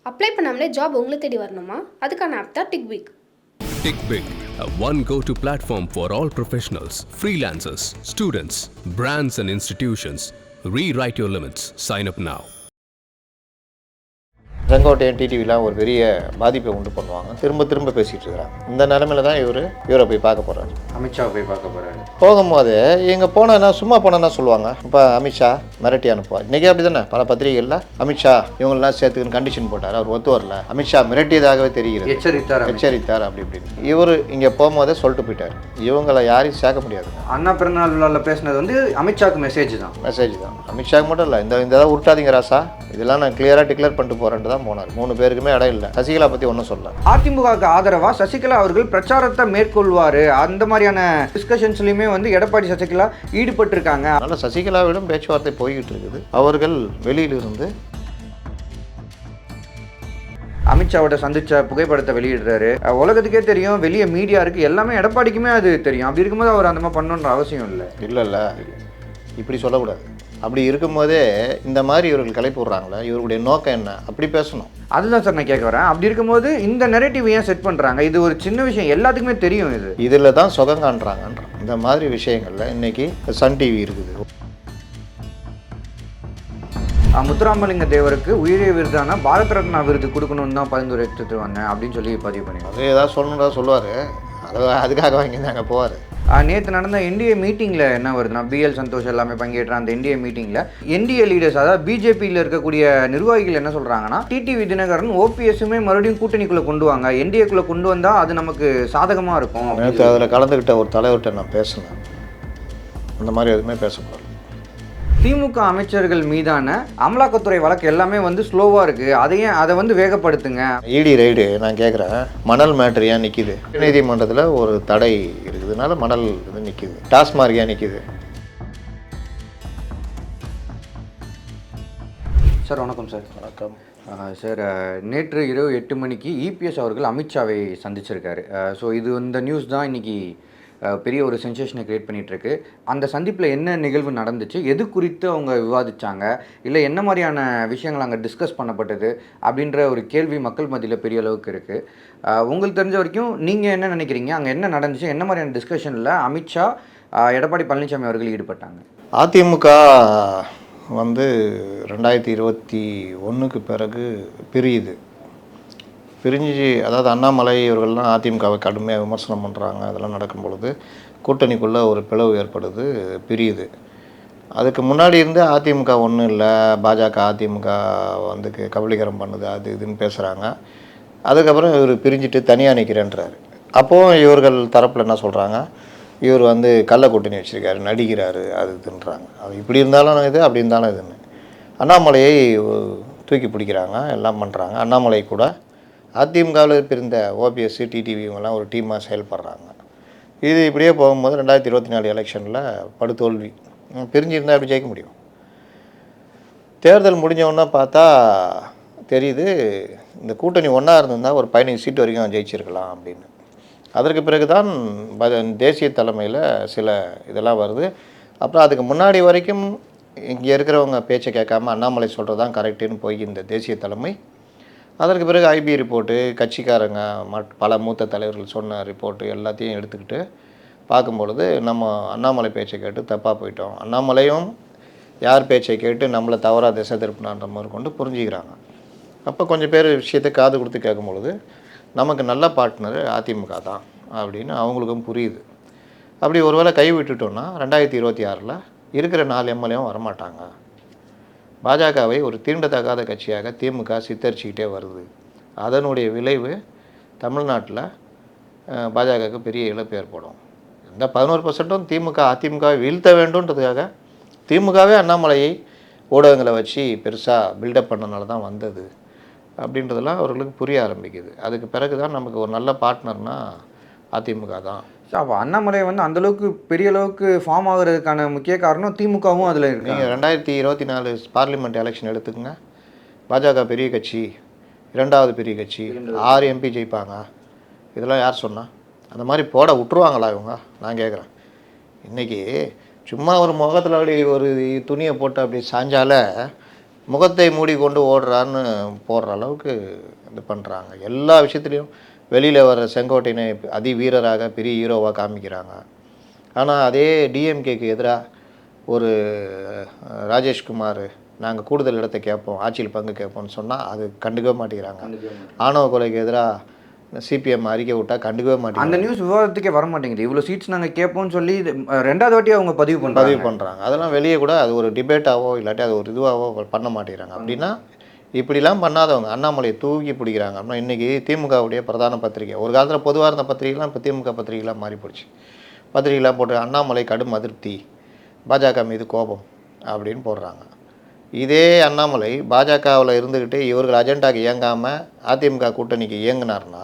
Apply பண்ணாமலே job உங்களை தேடி வரணுமா? அதுக்கான ஆப் தான் டிக்விக். TickBig, a one go-to platform for all professionals, freelancers, students, brands and institutions. Rewrite your limits. Sign up now. Sengottaiyan டிடிவிலாம் ஒரு பெரிய பாதிப்பை உண்டு பண்ணுவாங்க. திரும்ப பேசிகிட்டு இருக்கிறாங்க. இந்த நிலமையில தான் இவரை போய் பார்க்க போகிறாரு. அமித்ஷாவை போய் பார்க்க போகிறாரு. போகும்போது இங்கே போனேன்னா சும்மா போனேன்னா சொல்லுவாங்க, இப்போ அமித்ஷா மிரட்டி அனுப்புவார். இன்றைக்கி அப்படி தானே பல பத்திரிகைகளில் அமித்ஷா இவங்களெலாம் சேர்த்துக்குன்னு கண்டிஷன் போட்டார். அவர் ஒத்து வரல. அமித்ஷா மிரட்டியதாகவே தெரிகிறது, எச்சரித்தார் அப்படி இப்படின்னு. இவர் இங்கே போகும்போதே சொல்லிட்டு போயிட்டார், இவங்களை யாரையும் சேர்க்க முடியாது. அண்ணா பிறந்தநாள் விழாவில் பேசினது வந்து அமித்ஷாவுக்கு மெசேஜ் தான். அமித்ஷாவுக்கு மட்டும் இல்லை, இந்த இதெல்லாம் உருட்டாதீங்க ராசா, இதெல்லாம் நான் கிளியராக டிக்ளேர் பண்ணிட்டு போகிறேன்ட்டு தான் போனார். 3 பேருக்குமே இடம் இல்லை. சசிகலா பற்றி ஒன்றும் சொல்ல. அதிமுகவுக்கு ஆதரவா சசிகலா அவர்கள் பிரச்சாரத்தை மேற்கொள்வார், அந்த மாதிரியான டிஸ்கஷன்ஸ்லையுமே வந்து எடப்பாடி சசிகலா ஈடுபட்டு இருக்காங்க. அதனால் சசிகலாவிடம் பேச்சுவார்த்தை போய்கிட்டு இருக்குது. அவர்கள் வெளியிலிருந்து அமித்ஷாவோட சந்திச்ச புகைப்படத்தை வெளியிடுறாரு. உலகத்துக்கே தெரியும், வெளியே மீடியா இருக்குது, எல்லாமே எடப்பாடிக்குமே அது தெரியும். அப்படி இருக்கும்போது அவர் அந்த மாதிரி பண்ணணுன்ற அவசியம் இல்லை. இப்படி சொல்லக்கூடாது. அப்படி இருக்கும்போதே இந்த மாதிரி இவர்கள் கலைப்பு விடுறாங்களே, இவருடைய நோக்கம் என்ன, அப்படி பேசணும். அதுதான் சார் நான் கேட்க வரேன். அப்படி இருக்கும்போது இந்த நெரேட்டிவ் ஏன் செட் பண்ணுறாங்க? இது ஒரு சின்ன விஷயம், எல்லாத்துக்குமே தெரியும். இதில் தான் சுகம் காண்றாங்கன்றான். இந்த மாதிரி விஷயங்களில் இன்றைக்கி சன் டிவி இருக்குது. முத்துராமலிங்க தேவருக்கு உயரிய விருதான பாரத ரத்னா விருது கொடுக்கணும்னு தான் பரிந்துரைத்து வந்தேன் அப்படின்னு சொல்லி பதிவு பண்ணி அது ஏதாவது சொல்லணுன்றா சொல்லுவார். அதுக்காக வாங்கி நாங்க போவார். நேற்று நடந்த என்டிஏ மீட்டிங்கில் என்ன வருதுன்னா, பிஎல் சந்தோஷ் எல்லாமே பங்கேற்ற அந்த என்டிஏ மீட்டிங்கில் என்டிஏ லீடர்ஸ், அதாவது பிஜேபியில் இருக்கக்கூடிய நிர்வாகிகள் என்ன சொல்கிறாங்கன்னா, டிடிவி தினகரன் ஓபிஎஸ்ஸுமே மறுபடியும் கூட்டணிக்குள்ளே கொண்டு வாங்க, என்டிஏக்குள்ளே கொண்டு வந்தால் அது நமக்கு சாதகமாக இருக்கும். நேற்று அதில் கலந்துக்கிட்ட ஒரு தலைவர்கிட்ட நான் பேசினேன். அந்த மாதிரி எதுவுமே பேசக்கூடாது. திமுக அமைச்சர்கள் மீதான அமலாக்கத்துறை வழக்கு எல்லாமே வந்து ஸ்லோவாக இருக்குது, அதை வந்து வேகப்படுத்துங்க. இடி ரைடு நான் கேட்குறேன், மணல் மேட்ரு ஏன் நிற்கிது? நீதிமன்றத்தில் ஒரு தடை இருக்குதுனால மணல் இது நிற்கிது. டாஸ்மார்க் ஏன் நிற்கிது? சார் வணக்கம். சார் வணக்கம் சார். நேற்று இரவு 8 மணிக்கு இபிஎஸ் அவர்கள் அமித்ஷாவை சந்திச்சிருக்காரு. ஸோ இந்த நியூஸ் தான் இன்றைக்கி பெரிய ஒரு சென்சேஷனை க்ரியேட் பண்ணிகிட்ருக்கு. அந்த சந்திப்பில் என்ன நிகழ்வு நடந்துச்சு, எது குறித்து அவங்க விவாதித்தாங்க, இல்லை என்ன மாதிரியான விஷயங்கள் அங்கே டிஸ்கஸ் பண்ணப்பட்டது அப்படின்ற ஒரு கேள்வி மக்கள் மத்தியில் பெரிய அளவுக்கு இருக்குது. உங்களுக்கு தெரிஞ்ச வரைக்கும் நீங்கள் என்ன நினைக்கிறீங்க, அங்கே என்ன நடந்துச்சு, என்ன மாதிரியான டிஸ்கஷனில் அமித்ஷா எடப்பாடி பழனிசாமி அவர்கள் ஈடுபட்டாங்க? அதிமுக வந்து 2021க்கு பிறகு பிரிஞ்சு, அதாவது அண்ணாமலை இவர்கள்லாம் அதிமுகவை கடுமையாக விமர்சனம் பண்ணுறாங்க. அதெல்லாம் நடக்கும் பொழுது கூட்டணிக்குள்ளே ஒரு பிளவு ஏற்படுது, பிரியுது. அதுக்கு முன்னாடி இருந்து அதிமுக ஒன்றும் இல்லை, பாஜக அதிமுக வந்து கபலீகரம் பண்ணுது, அது இதுன்னு பேசுகிறாங்க. அதுக்கப்புறம் இவர் பிரிஞ்சுட்டு தனியாக நிற்கிறேன்றாரு. அப்போது இவர்கள் தரப்பில் என்ன சொல்கிறாங்க, இவர் வந்து கள்ள கூட்டணி வச்சுருக்காரு, நடிக்கிறாரு, அது இதுன்றாங்க. அது இப்படி இருந்தாலும் இது, அப்படி இருந்தாலும் இதுன்னு அண்ணாமலையை தூக்கி பிடிக்கிறாங்க, எல்லாம் பண்ணுறாங்க. அண்ணாமலை கூட அதிமுகவில் பிரிந்த ஓபிஎஸ் டிடிவி இவங்கெல்லாம் ஒரு டீமாக செயல்படுறாங்க. இது இப்படியே போகும்போது 2024 எலெக்ஷனில் படுதோல்வி. பிரிஞ்சிருந்தால் எப்படி ஜெயிக்க முடியும்? தேர்தல் முடிஞ்சவொன்னே பார்த்தா தெரியுது, இந்த கூட்டணி ஒன்றா இருந்திருந்தால் ஒரு 15 சீட்டு வரைக்கும் ஜெயிச்சிருக்கலாம் அப்படின்னு. அதற்கு பிறகு தான் தேசிய தலைமையில் சில இதெல்லாம் வருது. அப்புறம் அதுக்கு முன்னாடி வரைக்கும் இங்கே இருக்கிறவங்க பேச்சை கேட்காம அண்ணாமலை சொல்கிறது தான் கரெக்டுன்னு போய் இந்த தேசிய தலைமை, அதற்கு பிறகு ஐபி ரிப்போர்ட்டு, கட்சிக்காரங்க பல மூத்த தலைவர்கள் சொன்ன ரிப்போர்ட்டு எல்லாத்தையும் எடுத்துக்கிட்டு பார்க்கும்பொழுது நம்ம அண்ணாமலை பேச்சை கேட்டு தப்பாக போயிட்டோம், அண்ணாமலையும் யார் பேச்சை கேட்டு நம்மளை தவறாக திசை திருப்பினான்ற மாதிரி கொண்டு புரிஞ்சுக்கிறாங்க. அப்போ கொஞ்சம் பேர் விஷயத்தை காது கொடுத்து கேட்கும்பொழுது நமக்கு நல்ல பார்ட்னர் அதிமுக தான் அப்படின்னு அவங்களுக்கும் புரியுது. அப்படி ஒருவேளை கை விட்டுட்டோன்னா 2026 இருக்கிற 4 எம்எல்ஏவும் வரமாட்டாங்க. பாஜகவை ஒரு தீண்டத்தகாத கட்சியாக திமுக சித்தரிச்சுக்கிட்டே வருது. அதனுடைய விளைவு தமிழ்நாட்டில் பாஜகவுக்கு பெரிய இழப்பு ஏற்படும். இந்த 11% திமுக அதிமுகவை வீழ்த்த வேண்டும்ன்றதுக்காக திமுகவே அண்ணாமலையை ஊடகங்களை வச்சு பெருசாக பில்டப் பண்ணனால தான் வந்தது அப்படின்றதெல்லாம் அவர்களுக்கு புரிய ஆரம்பிக்குது. அதுக்கு பிறகு தான் நமக்கு ஒரு நல்ல பார்ட்னர்னால் அதிமுக தான். ஸோ அப்போ அண்ணாமலை வந்து அந்தளவுக்கு பெரிய அளவுக்கு ஃபார்ம் ஆகிறதுக்கான முக்கிய காரணம் திமுகவும் அதில் இருக்குது. நீங்கள் 2024 பார்லிமெண்ட் எலெக்ஷன் எடுத்துக்கங்க, பாஜக பெரிய கட்சி, 2வது பெரிய கட்சி, 6 எம்பி ஜெயிப்பாங்க. இதெல்லாம் யார் சொன்னால்? அந்த மாதிரி போட விட்டுருவாங்களா இவங்க? நான் கேட்குறேன். இன்றைக்கி சும்மா ஒரு முகத்தில் அப்படி ஒரு துணியை போட்டு அப்படி சாஞ்சால முகத்தை மூடிக்கொண்டு ஓடுறான்னு போடுற அளவுக்கு இது பண்ணுறாங்க. எல்லா விஷயத்துலையும் வெளியில் வர செங்கோட்டையனை அதி வீரராக பெரிய ஹீரோவாக காமிக்கிறாங்க. ஆனால் அதே டிஎம்கேக்கு எதிராக ஒரு ராஜேஷ்குமார் நாங்கள் கூடுதல் இடத்தை கேட்போம், ஆட்சியில் பங்கு கேட்போம்னு சொன்னால் அது கண்டுக்கவே மாட்டேங்கிறாங்க. ஆணவ கொலைக்கு எதிராக சிபிஎம் அறிக்கை விட்டால் கண்டுக்கவே மாட்டேங்கிறாங்க. அந்த நியூஸ் விவாதத்துக்கே வர மாட்டேங்குது. இவ்வளோ சீட்ஸ் நாங்கள் கேட்போம்னு சொல்லி ரெண்டாவது வாட்டி அவங்க பதிவு பண்ணுறாங்க. அதெல்லாம் வெளியே கூட அது ஒரு டிபேட்டாவோ இல்லாட்டி அது ஒரு இதுவாகவோ பண்ண மாட்டேங்கிறாங்க. அப்படின்னா இப்படிலாம் பண்ணாதவங்க அண்ணாமலையை தூக்கி பிடிக்கிறாங்க. அப்படின்னா இன்றைக்கி திமுகவுடைய பிரதான பத்திரிகை, ஒரு காலத்தில் பொதுவாக இருந்த பத்திரிகைலாம் இப்போ திமுக பத்திரிகைலாம் மாறி போச்சு. பத்திரிகைலாம் போட்டு அண்ணாமலை கடும் அதிருப்தி, பாஜக மீது கோபம் அப்படின்னு போடுறாங்க. இதே அண்ணாமலை பாஜகவில் இருந்துக்கிட்டு இவர்கள் அஜெண்டாக்கு இயங்காமல் அதிமுக கூட்டணிக்கு இயங்கினார்னா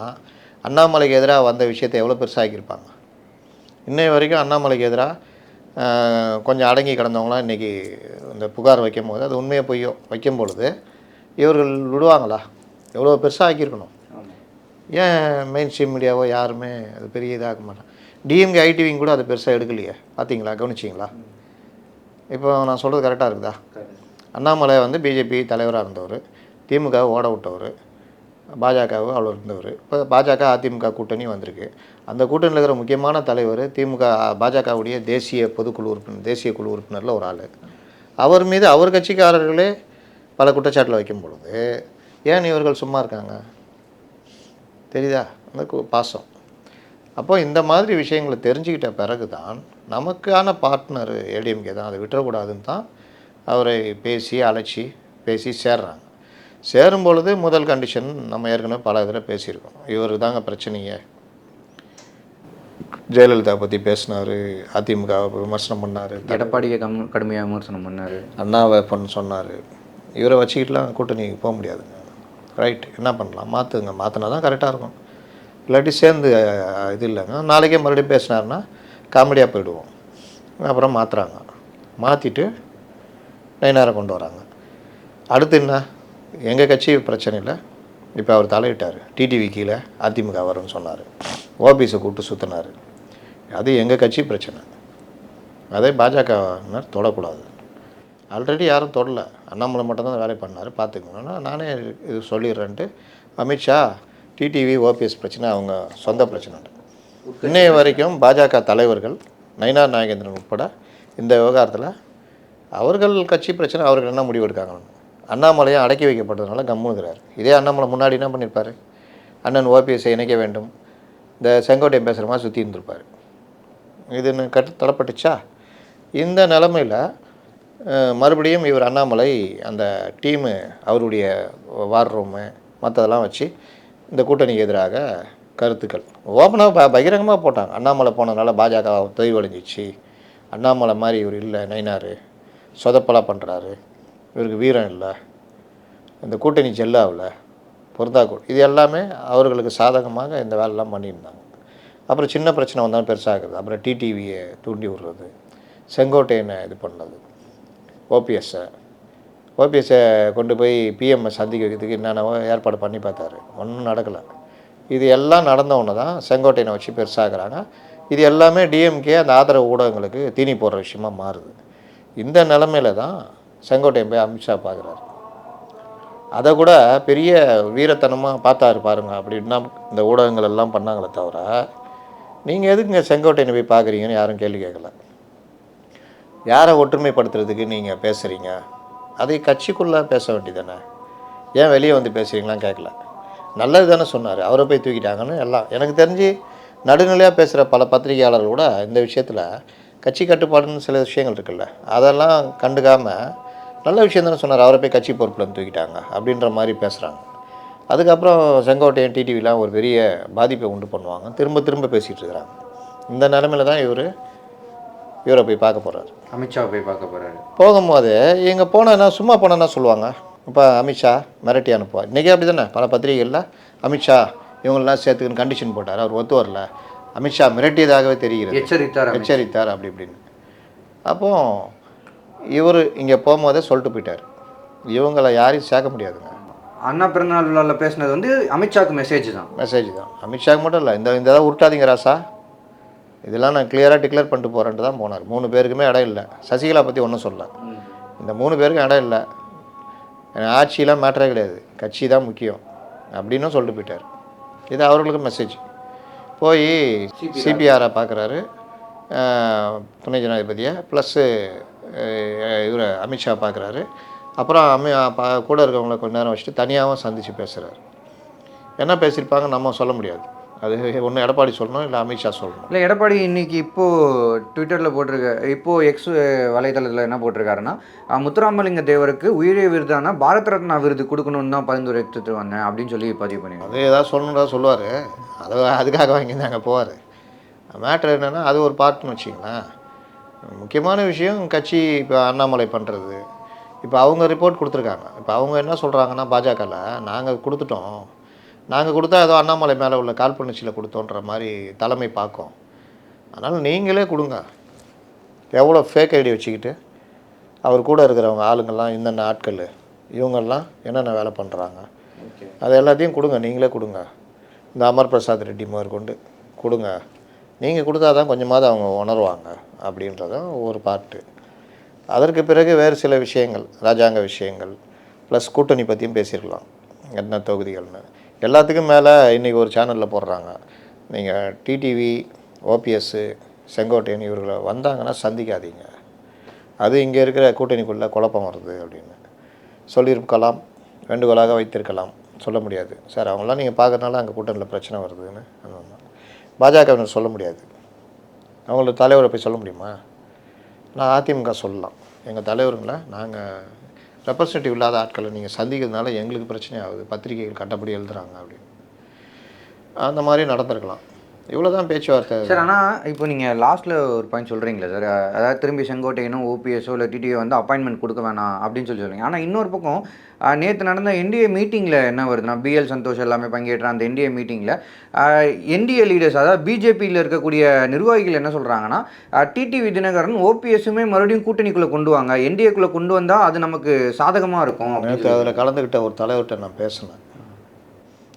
அண்ணாமலைக்கு எதிராக வந்த விஷயத்தை எவ்வளோ பெருசாகியிருப்பாங்க. இன்னை வரைக்கும் அண்ணாமலைக்கு எதிராக கொஞ்சம் அடங்கி கிடந்தவங்களாம் இன்றைக்கி இந்த புகார் வைக்கும் போது அது உண்மையை பொய்யோ வைக்கும் பொழுது இவர்கள் விடுவாங்களா? எவ்வளோ பெருசாக ஆக்கியிருக்கணும். ஏன் மெயின் ஸ்ட்ரீம் மீடியாவோ யாருமே அது பெரிய இதாக மாட்டாங்க. டிஎம்கே ஐடிவிங்க கூட அது பெருசாக எடுக்கலையே, பார்த்தீங்களா, கவனிச்சிங்களா? இப்போ நான் சொல்கிறது கரெக்டாக இருக்குதா? அண்ணாமலை வந்து பிஜேபி தலைவராக இருந்தவர், திமுகவை ஓட விட்டவர், பாஜகவை அவ்வளோ இருந்தவர். இப்போ பாஜக அதிமுக கூட்டணி வந்திருக்கு. அந்த கூட்டணியில் இருக்கிற முக்கியமான தலைவர் திமுக பாஜகவுடைய தேசிய பொதுக்குழு உறுப்பினர், தேசிய குழு உறுப்பினரில் ஒரு ஆள். அவர் மீது அவர் கட்சிக்காரர்களே பல குற்றச்சாட்டில் வைக்கும் பொழுது ஏன் இவர்கள் சும்மா இருக்காங்க? தெரியுதா அந்த பாசம். அப்போ இந்த மாதிரி விஷயங்களை தெரிஞ்சுக்கிட்ட பிறகு தான் நமக்கான பார்ட்னர் ஏடிஎம்கே தான், அதை விட்டுறக்கூடாதுன்னு தான் அவரை பேசி அழைச்சி பேசி சேர்றாங்க. சேரும் பொழுது முதல் கண்டிஷன் நம்ம ஏற்கனவே பல இதில் பேசியிருக்கோம். இவர் தாங்க பிரச்சனையே. ஜெயலலிதா பற்றி பேசினார், அதிமுக விமர்சனம் பண்ணார், எடப்பாடியை கடுமையாக விமர்சனம் பண்ணார், அண்ணாவை சொன்னார். இவரை வச்சுக்கிட்டுலாம் கூட்டணி போக முடியாதுங்க. ரைட், என்ன பண்ணலாம், மாற்றுங்க, மாற்றினா தான் கரெக்டாக இருக்கும். இல்லாட்டி சேர்ந்து இது இல்லைங்க. நாளைக்கே மறுபடியும் பேசினார்னா காமெடியாக போயிடுவோம். அப்புறம் மாற்றுறாங்க, மாற்றிட்டு நயினாரை கொண்டு வராங்க. அடுத்து என்ன, எங்கள் கட்சி பிரச்சனை இல்லை, இப்போ அவர் தலையிட்டார், டிடிவி கீழே அதிமுக வரும்னு சொன்னார், ஓபிஎஸை கூப்பிட்டு சுற்றினார். அது எங்கள் கட்சி பிரச்சனை, அதே பாஜகவினர் தொடக்கூடாது. ஆல்ரெடி யாரும் தொடலை, அண்ணாமலை மட்டும்தான் வேலை பண்ணார், பார்த்துக்கணுன்னா நானே இது சொல்லிடுறேன்ட்டு அமித்ஷா டிடிவி ஓபிஎஸ் பிரச்சனை அவங்க சொந்த பிரச்சனை. இன்னைய வரைக்கும் பாஜக தலைவர்கள் நயினார் நாகேந்திரன் உட்பட இந்த விவகாரத்தில் அவர்கள் கட்சி பிரச்சனை அவர்கள் என்ன முடிவு எடுக்காங்கன்னு அண்ணாமலையும் அடக்கி வைக்கப்பட்டதுனால கம்முனுக்கிறார். இதே அண்ணாமலை முன்னாடி என்ன பண்ணியிருப்பார், அண்ணன் ஓபிஎஸ்ஸை இணைக்க வேண்டும், இந்த செங்கோட்டையன் பேசுகிற மாதிரி சுற்றி இருந்திருப்பார். இதுன்னு தடப்பட்டுச்சா? இந்த நிலமையில் மறுபடியும் இவர் அண்ணாமலை அந்த டீமு அவருடைய வார் ரூமு மற்றதெல்லாம் வச்சு இந்த கூட்டணிக்கு எதிராக கருத்துக்கள் ஓப்பனாக பகிரங்கமாக போட்டாங்க. அண்ணாமலை போனதுனால பாஜக தொய்வடைஞ்சிச்சு, அண்ணாமலை மாதிரி இவர் இல்லை, நயினார் சொதப்பலாக பண்ணுறாரு, இவருக்கு வீரம் இல்லை, இந்த கூட்டணி ஜெல்லாவில் பொருந்தாக்கூட, இது எல்லாமே அவர்களுக்கு சாதகமாக இந்த வேலைலாம் பண்ணியிருந்தாங்க. அப்புறம் சின்ன பிரச்சனை வந்தாலும் பெருசாகிறது. அப்புறம் டிடிவியை தூண்டி விடுறது, செங்கோட்டையனை இது பண்ணது, ஓபிஎஸ்ஸை கொண்டு போய் பிஎம்ஐ சந்திக்க வைக்கிறதுக்கு என்னென்னவோ ஏற்பாடு பண்ணி பார்த்தாரு, ஒன்றும் நடக்கலை. இது எல்லாம் நடந்தவொன்னு தான் செங்கோட்டையனை வச்சு பெருசாகிறாங்க. இது எல்லாமே டிஎம்கே அந்த ஆதரவு ஊடகங்களுக்கு தீனி போடுற விஷயமா மாறுது. இந்த நிலமையில தான் செங்கோட்டையன் போய் அமித்ஷா பார்க்குறாரு. அதை கூட பெரிய வீரத்தனமாக பார்த்தாரு பாருங்க அப்படின்னா இந்த ஊடகங்கள் எல்லாம் பண்ணாங்களே தவிர, நீங்கள் எதுக்குங்க செங்கோட்டையனை போய் பார்க்குறீங்கன்னு யாரும் கேள்வி கேட்கல. யாரை ஒற்றுமைப்படுத்துறதுக்கு நீங்கள் பேசுகிறீங்க, அதை கட்சிக்குள்ளே பேச வேண்டியதானே, ஏன் வெளியே வந்து பேசுகிறீங்களான்னு கேட்கல. நல்லது தானே சொன்னார், அவரை போய் தூக்கிட்டாங்கன்னு எல்லாம். எனக்கு தெரிஞ்சு நடுநிலையாக பேசுகிற பல பத்திரிகையாளர்கள் கூட இந்த விஷயத்தில் கட்சி கட்டுப்பாடுன்னு சில விஷயங்கள் இருக்குல்ல, அதெல்லாம் கண்டுக்காமல் நல்ல விஷயம் தானே சொன்னார், அவரை போய் கட்சி பொறுப்பில் தூக்கிட்டாங்க அப்படின்ற மாதிரி பேசுகிறாங்க. அதுக்கப்புறம் செங்கோட்டையன் டிடிவிலாம் ஒரு பெரிய பாதிப்பை உண்டு பண்ணுவாங்க, திரும்ப திரும்ப பேசிகிட்டு இருக்கிறாங்க. இந்த நிலமையில தான் இவரை போய் பார்க்க போகிறாரு, அமித்ஷாவை போய் பார்க்க போகிறாரு. போகும்போது இங்கே போனேன்னா சும்மா போனேன்னா சொல்லுவாங்க, இப்போ அமித்ஷா மிரட்டி அனுப்புவார். இன்றைக்கி அப்படி தானே பல பத்திரிகைகளில் அமித்ஷா இவங்களெலாம் சேர்த்துக்குன்னு கண்டிஷன் போட்டார், அவர் ஒத்து வரல, அமித்ஷா மிரட்டியதாகவே தெரிகிறது, எச்சரித்தார் அப்படி இப்படின்னு. அப்போது இவர் இங்கே போகும்போதே சொல்லிட்டு போயிட்டார், இவங்களை யாரையும் சேர்க்க முடியாதுங்க. அண்ணா பிறந்தநாள் விழாவில் பேசினது வந்து அமித்ஷாவுக்கு மெசேஜ் தான். அமித்ஷாவுக்கு மட்டும் இல்லை, இந்த இதாக விட்டாதீங்க ராசா, இதெல்லாம் நான் கிளியராக டிக்ளேர் பண்ணிட்டு போகிறேன்ட்டு தான் போனார். 3 பேருக்குமே இடம் இல்லை. சசிகலா பற்றி ஒன்றும் சொல்லலை, இந்த 3 பேருக்கும் இடம் இல்லை, ஆட்சியெலாம் மேட்டரே கிடையாது, கட்சி தான் முக்கியம் அப்படின்னும் சொல்லிட்டு போயிட்டார். இது அவர்களுக்கு மெசேஜ். போய் சிபிஆரை பார்க்குறாரு, துணை ஜனாதிபதியை, ப்ளஸ்ஸு இவர் அமித்ஷா பார்க்குறாரு. அப்புறம் கூட இருக்கவங்கள கொஞ்ச நேரம் வச்சுட்டு தனியாகவும் சந்தித்து பேசுகிறாரு. என்ன பேசியிருப்பாங்க நம்ம சொல்ல முடியாது. அது ஒன்று எடப்பாடி சொல்லணும், இல்லை அமித்ஷா சொல்லணும். இல்லை, எடப்பாடி இன்னைக்கு இப்போது ட்விட்டரில் போட்டிருக்க, இப்போது எக்ஸ் வலைதளத்தில் என்ன போட்டிருக்காருன்னா, முத்துராமலிங்க தேவருக்கு உயரிய விருதான பாரத ரத்னா விருது கொடுக்கணுன்னு தான் பரிந்துரைத்துட்டு வந்தேன் அப்படின்னு சொல்லி பதிவு பண்ணிடுவாங்க. அது ஏதாவது சொல்லணுன்றா சொல்லுவார், அதுக்காக வாங்கியிருந்தாங்க போவார். மேட்ரு என்னென்னா அது ஒரு பார்ட்னு வச்சிங்களேன். முக்கியமான விஷயம் கட்சி இப்போ அண்ணாமலை பண்ணுறது. இப்போ அவங்க ரிப்போர்ட் கொடுத்துருக்காங்க. இப்போ அவங்க என்ன சொல்கிறாங்கன்னா, பாஜகவில் நாங்கள் கொடுத்துட்டோம், நாங்கள் கொடுத்தா ஏதோ அண்ணாமலை மேலே உள்ள காழ்ப்புணர்ச்சியில் கொடுத்தோன்ற மாதிரி தலைமை பார்க்கும். அதனால் நீங்களே கொடுங்க. எவ்வளோ ஃபேக் ஐடி வச்சுக்கிட்டு அவர் கூட இருக்கிறவங்க ஆளுங்கள்லாம் இந்தந்த ஆட்கள் இவங்கெல்லாம் என்னென்ன வேலை பண்ணுறாங்க அது எல்லாத்தையும் கொடுங்க, நீங்களே கொடுங்க. இந்த அமர் பிரசாத் ரெட்டி முதற்கொண்டு கொடுங்க. நீங்கள் கொடுத்தா தான் கொஞ்சமாவது அவங்க உணர்வாங்க அப்படின்றதும் ஒரு பார்ட்டு. அதற்கு பிறகு வேறு சில விஷயங்கள், ராஜாங்க விஷயங்கள் ப்ளஸ் கூட்டணி பற்றியும் பேசியிருக்கலாம், என்ன தொகுதிகள்னு. எல்லாத்துக்கும் மேலே இன்றைக்கி ஒரு சேனலில் போடுறாங்க, நீங்கள் டிடிவி, ஓபிஎஸ்ஸு, செங்கோட்டையன் இவர்களை வந்தாங்கன்னா சந்திக்காதீங்க, அது இங்கே இருக்கிற கூட்டணிக்குள்ளே குழப்பம் வருது அப்படின்னு சொல்லியிருக்கலாம், வேண்டுகோளாக வைத்திருக்கலாம். சொல்ல முடியாது சார், அவங்களாம் நீங்கள் பார்க்குறதுனால அங்கே கூட்டணியில் பிரச்சனை வருதுன்னு. பாஜகவினர் சொல்ல முடியாது, அவங்களோட தலைவரை போய் சொல்ல முடியுமா? நான் அதிமுக சொல்லலாம், எங்கள் தலைவருங்களை நாங்கள் ரெப்ரசன்டேட்டிவ் இல்லாத ஆட்களை நீங்கள் சந்திக்கிறதுனால எங்களுக்கு பிரச்சனை ஆகுது, பத்திரிகைகள் கட்டப்படி எழுதுகிறாங்க அப்படின்னு. அந்த மாதிரி நடந்திருக்கலாம். இவ்வளோ தான் பேச்சுவார்த்தை சார். ஆனால் இப்போ நீங்கள் லாஸ்ட்டில் ஒரு பாயிண்ட் சொல்கிறீங்களா சார், அதாவது திரும்பி செங்கோட்டையனும் ஓபிஎஸ்ஸோ இல்லை டிடிஓ வந்து அப்பாயின்மெண்ட் கொடுக்க வேணாம் அப்படின்னு சொல்கிறீங்க. ஆனால் இன்னொரு பக்கம் நேற்று நடந்த என்டிஏ மீட்டிங்கில் என்ன வருதுன்னா, பிஎல் சந்தோஷ் எல்லாமே பங்கேற்ற அந்த என்டிஏ மீட்டிங்கில் என்டிஏ லீடர்ஸ், அதாவது பிஜேபியில் இருக்கக்கூடிய நிர்வாகிகள் என்ன சொல்கிறாங்கன்னா, டிடிவி தினகரன் ஓபிஎஸ்ஸுமே மறுபடியும் கூட்டணிக்குள்ளே கொண்டு வாங்க, என்டிஏக்குள்ளே கொண்டு வந்தால் அது நமக்கு சாதகமாக இருக்கும். நேற்று அதில் கலந்துக்கிட்ட ஒரு தலைவர்கிட்ட நான் பேசினேன்,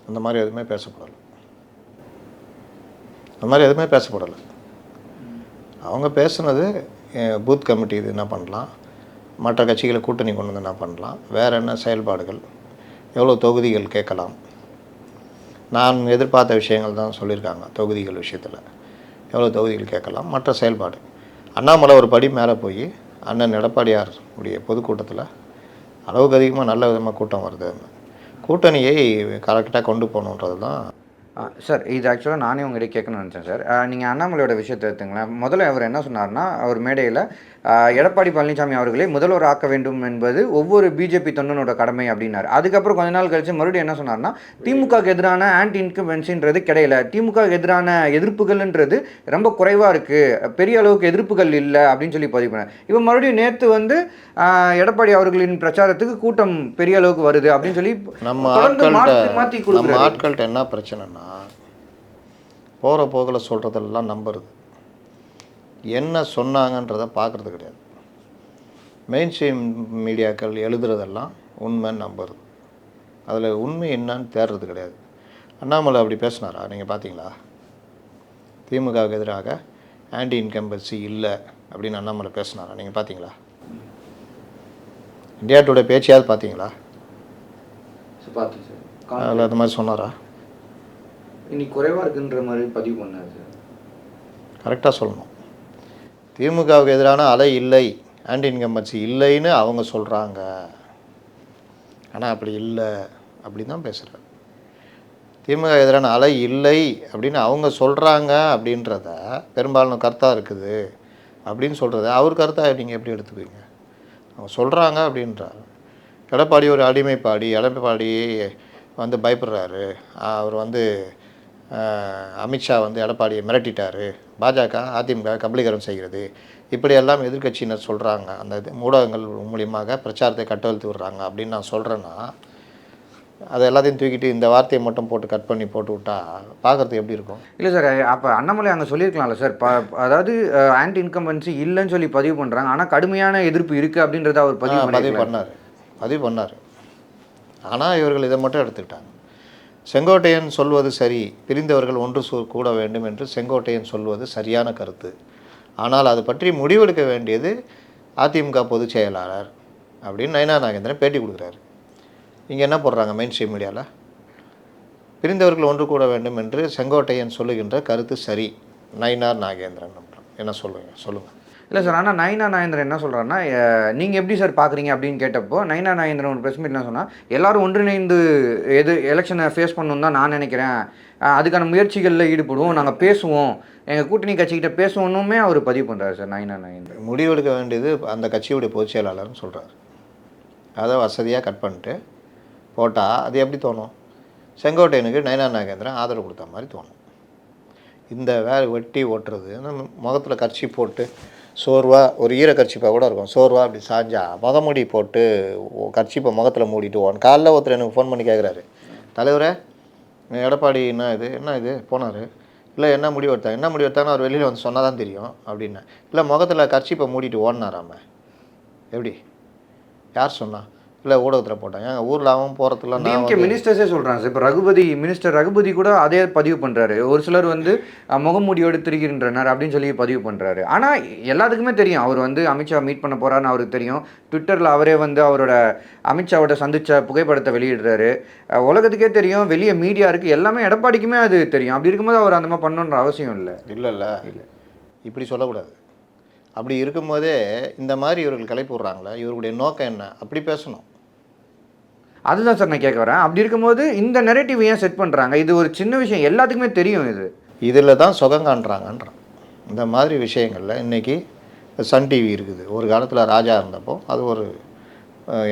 அந்த மாதிரி எதுவுமே பேசப்படலை. அந்த மாதிரி எதுவுமே பேசப்படலை. அவங்க பேசுனது பூத் கமிட்டி இது என்ன பண்ணலாம், மற்ற கட்சிகளை கூட்டணி கொண்டு வந்து என்ன பண்ணலாம், வேறு என்ன செயல்பாடுகள், எவ்வளோ தொகுதிகள் கேட்கலாம், நான் எதிர்பார்த்த விஷயங்கள் தான் சொல்லியிருக்காங்க. தொகுதிகள் விஷயத்தில் எவ்வளோ தொகுதிகள் கேட்கலாம், மற்ற செயல்பாடு. அண்ணாமலை ஒரு படி மேலே போய் அண்ணன் எடப்பாடியார் உடைய பொதுக்கூட்டத்தில் அளவுக்கு அதிகமாக நல்ல விதமாக கூட்டம் வருது, கூட்டணியை கரெக்டாக கொண்டு போகணுன்றது தான். சார், இது ஆக்சுவலாக நானே உங்கள்கிட்ட கேட்கணும்னு நினச்சேன் சார். நீங்கள் அண்ணாமலையோட விஷயத்தை எடுத்துங்களேன். முதல்ல அவர் என்ன சொன்னார்னா, அவர் மேடையில் எடப்பாடி பழனிசாமி அவர்களே முதல்வர் ஆக்க வேண்டும் என்பது ஒவ்வொரு பிஜேபி தொண்டனோட கடமை அப்படின்னாரு. அதுக்கப்புறம் கொஞ்ச நாள் கழிச்சு மறுபடியும் என்ன சொன்னார்னா, திமுகவுக்கு எதிரான ஆன்டி இன்கம்பன்சின்றது கிடையல, திமுகவுக்கு எதிரான எதிர்ப்புகள்ன்றது ரொம்ப குறைவாக இருக்குது, பெரிய அளவுக்கு எதிர்ப்புகள் இல்லை அப்படின்னு சொல்லி பதிவு பண்ணார். இப்போ மறுபடியும் நேற்று வந்து எடப்பாடி அவர்களின் பிரச்சாரத்துக்கு கூட்டம் பெரிய அளவுக்கு வருது அப்படின்னு சொல்லி நம்ம ஆட்கள்கிட்ட என்ன பிரச்சனைனா, போகிற போக்கில் சொல்கிறதெல்லாம் நம்புறது, என்ன சொன்னாங்கன்றதை பார்க்குறது கிடையாது. மெயின் ஸ்ட்ரீம் மீடியாக்கள் எழுதுறதெல்லாம் உண்மைன்னு நம்புறது, அதில் உண்மை என்னன்னு தேடுறது கிடையாது. அண்ணாமலை அப்படி பேசினாரா நீங்கள் பார்த்தீங்களா? திமுகவுக்கு எதிராக ஆன்டி இன்கம்பன்சி இல்லை அப்படின்னு அண்ணாமலை பேசினாரா நீங்கள் பார்த்தீங்களா? இந்தியா டுடே பேச்சியாவது பார்த்தீங்களா? அதில் அது மாதிரி சொன்னாரா? இன்னைக்கு குறைவாக இருக்குன்ற மாதிரி பதிவு பண்ணார் சார். கரெக்டாக சொல்லணும். திமுகவுக்கு எதிரான அலை இல்லை, ஆன்டி இன்கம்பன்சி இல்லைன்னு அவங்க சொல்கிறாங்க, ஆனால் அப்படி இல்லை அப்படின்னு தான் பேசுகிறார். திமுக எதிரான அலை இல்லை அப்படின்னு அவங்க சொல்கிறாங்க அப்படின்றத பெரும்பாலும் கருத்தாக இருக்குது அப்படின்னு சொல்கிறத அவர் கருத்தாக நீங்கள் எப்படி எடுத்துக்குவீங்க? அவங்க சொல்கிறாங்க அப்படின்றார். எடப்பாடி ஒரு அடிமைப்பாடி, எடப்பாடி வந்து பயப்படுறாரு, அவர் வந்து அமித்ஷா வந்து எடப்பாடியை மிரட்டிட்டார், பாஜக அதிமுக கபலீகரம் செய்கிறது, இப்படியெல்லாம் எதிர்க்கட்சியினர் சொல்கிறாங்க, அந்த ஊடகங்கள் மூலியமாக பிரச்சாரத்தை கட்டவிழ்த்து விடுறாங்க அப்படின்னு நான் சொல்கிறேன்னா, அதை எல்லாத்தையும் தூக்கிட்டு இந்த வார்த்தையை மட்டும் போட்டு கட் பண்ணி போட்டு விட்டா பார்க்குறதுக்கு எப்படி இருக்கும்? இல்லை சார், அப்போ அண்ணாமலை அங்கே சொல்லியிருக்கலாம்ல சார், அதாவது ஆன்டி இன்கம்பன்சி இல்லைன்னு சொல்லி பதிவு பண்ணுறாங்க, ஆனால் கடுமையான எதிர்ப்பு இருக்குது அப்படின்றத அவர் பதிவு பண்ணார். ஆனால் இவர்கள் இதை மட்டும் எடுத்துக்கிட்டாங்க. செங்கோட்டையன் சொல்வது சரி, பிரிந்தவர்கள் ஒன்று கூட வேண்டும் என்று செங்கோட்டையன் சொல்வது சரியான கருத்து, ஆனால் அது பற்றி முடிவெடுக்க வேண்டியது அதிமுக பொதுச் செயலாளர் அப்படின்னு நயினா நாகேந்திரன் பேட்டி கொடுக்குறாரு. இங்கே என்ன போடுறாங்க மெயின் ஸ்ட்ரீம் மீடியாவில்? பிரிந்தவர்கள் ஒன்று கூட வேண்டும் என்று செங்கோட்டையன் சொல்லுகின்ற கருத்து சரி. நயினார் நாகேந்திரன் என்ன சொல்லுங்கள். இல்லை சார், ஆனால் நயினா நாகேந்திரன் என்ன சொல்கிறாருன்னா, நீங்கள் எப்படி சார் பார்க்குறீங்க அப்படின்னு கேட்டப்போ நயினா நாகேந்திரன் ஒரு ப்ரெஸ் மீட்லாம் சொன்னால், எல்லாரும் ஒன்றிணைந்து எலெக்ஷனை ஃபேஸ் பண்ணணும் தான் நான் நினைக்கிறேன், அதுக்கான முயற்சிகளில் ஈடுபடுவோம், நாங்கள் பேசுவோம், எங்கள் கூட்டணி கட்சிக்கிட்ட பேசுவோன்னுமே அவர் பதிவு பண்ணுறாரு சார் நயினா நாகேந்திரன். முடிவெடுக்க வேண்டியது அந்த கட்சியுடைய பொதுச் செயலாளர்னு சொல்கிறார். அதை வசதியாக கட் பண்ணிட்டு போட்டால் அது எப்படி தோணும்? செங்கோட்டையனுக்கு நயினா நாகேந்திரன் ஆதரவு கொடுத்த மாதிரி தோணும். இந்த வெட்டி ஓட்டுறது, முகத்தில் கர்ச்சி போட்டு சோர்வாக ஒரு ஈரக்கர்ச்சிப்பாக கூட இருக்கும், சோர்வாக அப்படி சாஞ்சா முகமூடி போட்டு கர்ச்சிப்பை முகத்தில் மூடிட்டு காலைல ஒருத்தர் எனக்கு ஃபோன் பண்ணி கேட்குறாரு, தலைவரே எடப்பாடி என்ன இது போனார், இல்லை என்ன முடிவு எடுத்தாங்கன்னு அவர் வெளியில் வந்து சொன்னால் தான் தெரியும் அப்படின்னு. இல்லை முகத்தில் கர்ச்சிப்பை மூடிட்டு ஓடினாராம, எப்படி, யார் சொன்னா? இல்லை ஊடகத்தில் போட்டாங்க. எங்கள் ஊரில் அவன் போகிறதுல டிஎம்கே மினிஸ்டர்ஸே சொல்கிறாங்க சார். இப்போ மினிஸ்டர் ரகுபதி கூட அதே பதிவு பண்ணுறாரு. ஒரு சிலர் வந்து முகமூடியோடு திரிகின்றனர் அப்படின்னு சொல்லி பதிவு பண்ணுறாரு. ஆனால் எல்லாத்துக்குமே தெரியும் அவர் வந்து அமித்ஷா மீட் பண்ண போகிறான்னு அவருக்கு தெரியும். ட்விட்டரில் அவரே வந்து அவரோட அமித்ஷாவோட சந்தித்த புகைப்படத்தை வெளியிடுறாரு. உலகத்துக்கே தெரியும், வெளியே மீடியா இருக்குது, எல்லாமே எடப்பாடிக்குமே அது தெரியும். அப்படி இருக்கும்போது அவர் அந்த மாதிரி பண்ணணுன்ற அவசியம் இல்லை. இல்லை இப்படி சொல்லக்கூடாது. அப்படி இருக்கும்போதே இந்த மாதிரி இவர்கள் கிளப்பி விட்றாங்களே, இவருடைய நோக்கம் என்ன? அப்படி பேசணும். அதுதான் சார் நான் கேட்க வரேன். அப்படி இருக்கும்போது இந்த நெரேட்டிவ் ஏன் செட் பண்ணுறாங்க? இது ஒரு சின்ன விஷயம், எல்லாத்துக்குமே தெரியும். இதில் தான் சுகம் காண்றாங்கன்றான். இந்த மாதிரி விஷயங்களில் இன்றைக்கி சன் டிவி இருக்குது. ஒரு காலத்தில் ராஜா இருந்தப்போ அது ஒரு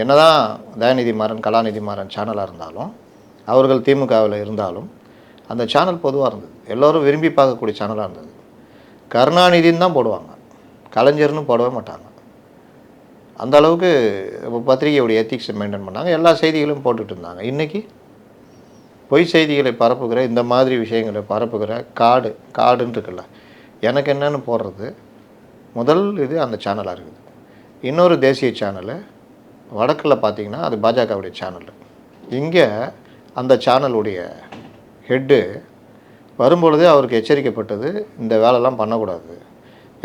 என்னதான் தயாநிதி மாறன் கலாநிதி மாறன் சேனலாக இருந்தாலும், அவர்கள் திமுகவில் இருந்தாலும் அந்த சேனல் பொதுவாக இருந்தது, எல்லோரும் விரும்பி பார்க்கக்கூடிய சேனலாக இருந்தது. கருணாநிதின்னு தான் போடுவாங்க, கலைஞர்னு போடவே மாட்டாங்க. அந்த அளவுக்கு பத்திரிகையுடைய எத்திக்ஸை மெயின்டைன் பண்ணாங்க, எல்லா செய்திகளும் போட்டுட்டு இருந்தாங்க. இன்றைக்கி பொய் செய்திகளை பரப்புகிற, இந்த மாதிரி விஷயங்களை பரப்புகிற காடுன்னு இருக்குல்ல, எனக்கு என்னென்னு போடுறது முதல் இது அந்த சேனலாக இருக்குது. இன்னொரு தேசிய சேனலு வடக்கில் பார்த்திங்கன்னா அது பாஜகவுடைய சேனல். இங்கே அந்த சேனலுடைய ஹெட்டு வரும்பொழுதே அவருக்கு எச்சரிக்கப்பட்டது, இந்த வேலைலாம் பண்ணக்கூடாது.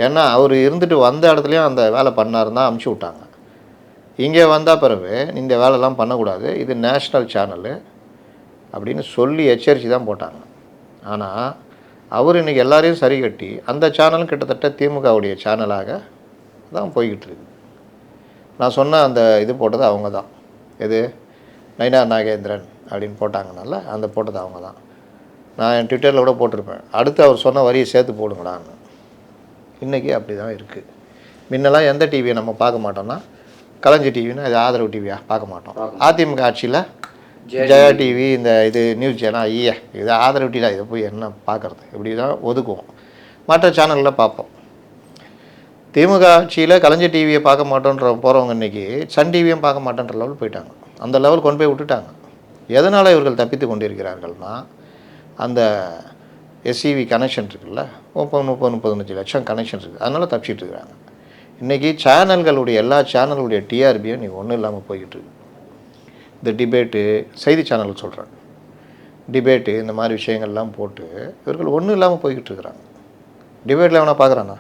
ஏன்னா அவர் இருந்துட்டு வந்த இடத்துலையும் அந்த வேலை பண்ணாருந்தான் அமுச்சு விட்டாங்க. இங்கே வந்தால் பிறகு இந்த வேலைலாம் பண்ணக்கூடாது, இது நேஷ்னல் சேனலு அப்படின்னு சொல்லி எச்சரித்து தான் போட்டாங்க. ஆனால் அவர் இன்றைக்கி எல்லாரையும் சரி கட்டி அந்த சேனலும் கிட்டத்தட்ட திமுகவுடைய சேனலாக தான் போய்கிட்டு இருக்குது. நான் சொன்ன அந்த இது போட்டது அவங்க தான். எது நயினா நாகேந்திரன் அப்படின்னு போட்டாங்கனால அந்த போட்டது அவங்க தான். நான் என் ட்விட்டரில் கூட போட்டிருப்பேன், அடுத்து அவர் சொன்ன வரியை சேர்த்து போடுங்களான்னு. இன்றைக்கி அப்படி தான் இருக்குது. முன்னெல்லாம் எந்த டிவியை நம்ம பார்க்க மாட்டோம்னா, கலைஞர் டிவின்னா இது ஆதரவு டிவியாக பார்க்க மாட்டோம். அதிமுக ஆட்சியில் ஜெயா டிவி, இந்த இது நியூஸ் சேனல், இது ஆதரவு டிவியாக இதை போய் என்ன பார்க்குறது, இப்படி தான் ஒதுக்குவோம். மற்ற சேனலில் பார்ப்போம். திமுக ஆட்சியில் கலைஞர் டிவியை பார்க்க மாட்டோன்ற போகிறவங்க இன்றைக்கி சன் டிவியும் பார்க்க மாட்டோன்ற லெவல் போயிட்டாங்க. அந்த லெவல் கொண்டு போய் விட்டுட்டாங்க. எதனால் இவர்கள் தப்பித்து கொண்டிருக்கிறார்கள்னால், அந்த எஸ்சிவி கனெக்ஷன் இருக்குல்ல, 30-35 லட்சம் கனெக்ஷன் இருக்குது, அதனால் தப்பிச்சிட்டு இருக்கிறாங்க. இன்றைக்கி சேனல்களுடைய எல்லா சேனலுடைய டிஆர்பியும் இன்றைக்கி ஒன்றும் இல்லாமல் போய்கிட்டு இருக்குது. இந்த டிபேட்டு, செய்தி சேனல் சொல்கிறேன், டிபேட்டு இந்த மாதிரி விஷயங்கள்லாம் போட்டு இவர்கள் ஒன்றும் இல்லாமல் போய்கிட்டு இருக்கிறாங்க. டிபேட்டில் எவனா பார்க்குறானா?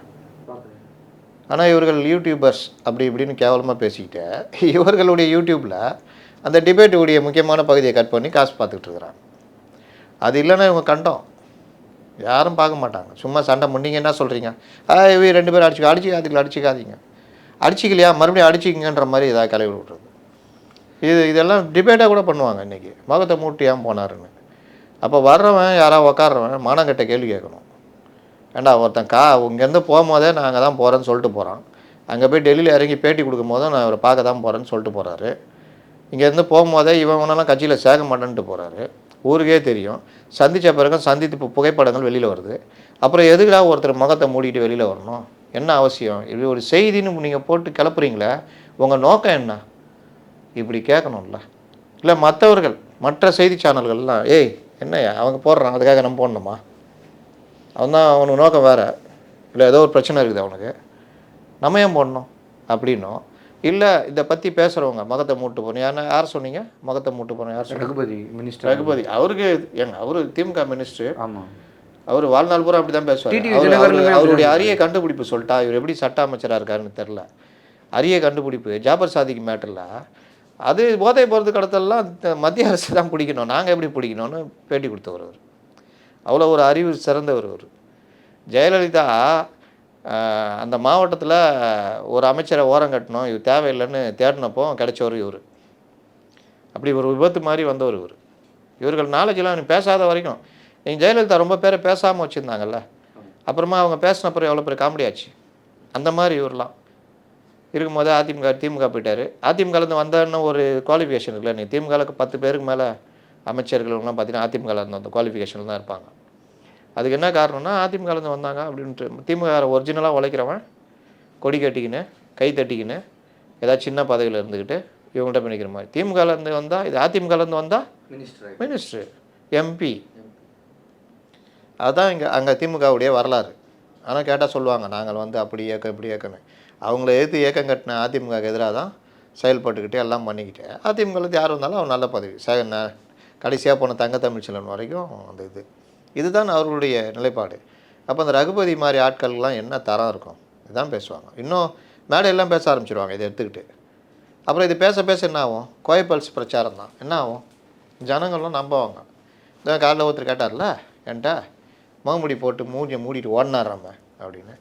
ஆனால் இவர்கள் யூடியூபர்ஸ் அப்படி இப்படின்னு கேவலமாக பேசிக்கிட்டு இவர்களுடைய யூடியூப்பில் அந்த டிபேட்டுடைய முக்கியமான பகுதியை கட் பண்ணி காசு பார்த்துக்கிட்டு இருக்கிறாங்க. அது இல்லைன்னா இவங்க கண்டோம், யாரும் பார்க்க மாட்டாங்க. சும்மா சண்டை முன்னிங்க என்ன சொல்கிறீங்க, இவ 2 பேரும் அடிச்சிக்காதீங்க, அடிச்சிக்கலையா மறுபடியும் அடிச்சிக்கங்கன்ற மாதிரி ஏதாவது கிளவி விட்றது. இதெல்லாம் டிபேட்டாக கூட பண்ணுவாங்க. இன்றைக்கி முகத்தை மூட்டி ஏன் போனாருன்னு. அப்போ வர்றவன் யாராவது உக்காடுறவன் மானங்கட்ட கேள்வி கேட்கணும். ஏண்டா ஒருத்தன் இங்கேருந்து போகும்போதே நான் அங்கே தான் போகிறேன்னு சொல்லிட்டு போகிறான், அங்கே போய் டெல்லியில் இறங்கி பேட்டி கொடுக்கும் போதும் நான் இவரை பார்க்க தான் போகிறேன்னு சொல்லிட்டு போகிறாரு. இங்கேருந்து போகும்போதே இவனெல்லாம் கட்சியில் சேர்க்க மாட்டேன்ட்டு போகிறாரு. ஊருக்கே தெரியும். சந்தித்த பிறகு சந்தித்து புகைப்படங்கள் வெளியில் வருது. அப்புறம் எதுக்குடா ஒருத்தர் முகத்தை மூடிட்டு வெளியில் வரணும், என்ன அவசியம்? இப்படி ஒரு செய்தின்னு நீங்கள் போட்டு கிளப்புறீங்களே, உங்கள் நோக்கம் என்ன? இப்படி கேட்கணும்ல. இல்லை மற்ற செய்தி சேனல்கள்லாம் என்னையா அவங்க போடுறான், அதுக்காக நம்ம போடணுமா? அவனுக்கு நோக்கம் வேறு, இல்லை ஏதோ ஒரு பிரச்சனை இருக்குது அவனுக்கு, நம்ம ஏன் போடணும் அப்படின்னும். இல்லை இதை பற்றி பேசுகிறவங்க முகத்தை மூட்டு போகணும், யார் சொன்னீங்க முகத்தை மூட்டு போகணும்? யார் சொன்னீங்க? ரகுபதி அவருக்கு அவர் திமுக மினிஸ்டர். ஆமாம், அவர் வாழ்நாள் பூரா அப்படி தான் பேசுவார். அவருடைய அரிய கண்டுபிடிப்பு சொல்லிட்டா, இவர் எப்படி சட்ட அமைச்சராக இருக்காருன்னு தெரில. அரிய கண்டுபிடிப்பு ஜாபர் சாதிக்கு மேட்டரில் அது போதை மருந்து கடத்தல்லாம் மத்திய அரசு தான் பிடிக்கணும், நாங்கள் எப்படி பிடிக்கணும்னு பேட்டி கொடுத்தவர் அவர். அவ்வளோ ஒரு அறிவு சிறந்தவர் அவர். ஜெயலலிதா அந்த மாவட்டத்தில் ஒரு அமைச்சரை ஓரம் கட்டணும், இது தேவையில்லைன்னு தேடினப்போ கிடைச்சவர் இவர். அப்படி ஒரு விபத்து மாதிரி வந்தவர் இவர். இவர்கள் நாலேஜெலாம் பேசாத வரைக்கும் நீங்கள் ஜெயலலிதா ரொம்ப பேரை பேசாமல் வச்சுருந்தாங்கல்ல, அப்புறமா அவங்க பேசினப்புறம் எவ்வளோ பேர் காமெடி ஆச்சு. அந்த மாதிரி இவரெலாம் இருக்கும்போது திமுக போயிட்டார். அதிமுகலேருந்து வந்தோன்னு ஒரு குவாலிஃபிகேஷன் இருக்குல்ல, நீங்கள் திமுகவுக்கு 10 பேருக்கு மேலே அமைச்சர்கள்லாம் பார்த்தீங்கன்னா அதிமுகலேருந்து அந்த குவாலிஃபிகேஷனில் தான் இருப்பாங்க. அதுக்கு என்ன காரணம்னா அதிமுகலேருந்து வந்தாங்க அப்படின்ட்டு. திமுக ஒரிஜினலாக உழைக்கிறவன் கொடி கட்டிக்கின்னு கை தட்டிக்கின்னு ஏதாவது சின்ன பதவியில் இருந்துக்கிட்டு இவங்கள்ட்ட பண்ணிக்கிற மாதிரி. திமுகலேருந்து வந்தால் இது அதிமுகலேருந்து வந்தால் மினிஸ்டர் எம்பி. அதுதான் அங்கே திமுகவுடைய வரலாறு. ஆனால் கேட்டால் சொல்லுவாங்க நாங்கள் அப்படி இயக்கம் இப்படி இயக்கணும். அவங்கள எதிர்த்து இயக்கம் கட்டின அதிமுகவுக்கு எதிராக தான் செயல்பட்டுக்கிட்டு எல்லாம் பண்ணிக்கிட்டு அதிமுகலேருந்து யார் வந்தாலும் அவன் நல்ல பதவி கடைசியாக போன தங்க தமிழ்ச்செல்வன் வரைக்கும் அந்த இதுதான் அவர்களுடைய நிலைப்பாடு. அப்போ அந்த ரகுபதி மாதிரி ஆட்கள்லாம் என்ன தரம் இருக்கும் இதுதான் பேசுவாங்க. இன்னும் மேடையெல்லாம் பேச ஆரம்பிச்சிடுவாங்க இதை எடுத்துக்கிட்டு. அப்புறம் இது பேச பேச என்ன ஆகும், கோயப்பல்ஸ் பிரச்சாரம் தான். என்ன ஆகும், ஜனங்களும் நம்புவாங்க. இதான் காலையில் ஒருத்தர் கேட்டார்ல என்கிட்ட, முகமுடி போட்டு மூஞ்சியை மூடிட்டு ஓடினார் நம்ம அப்படின்னு.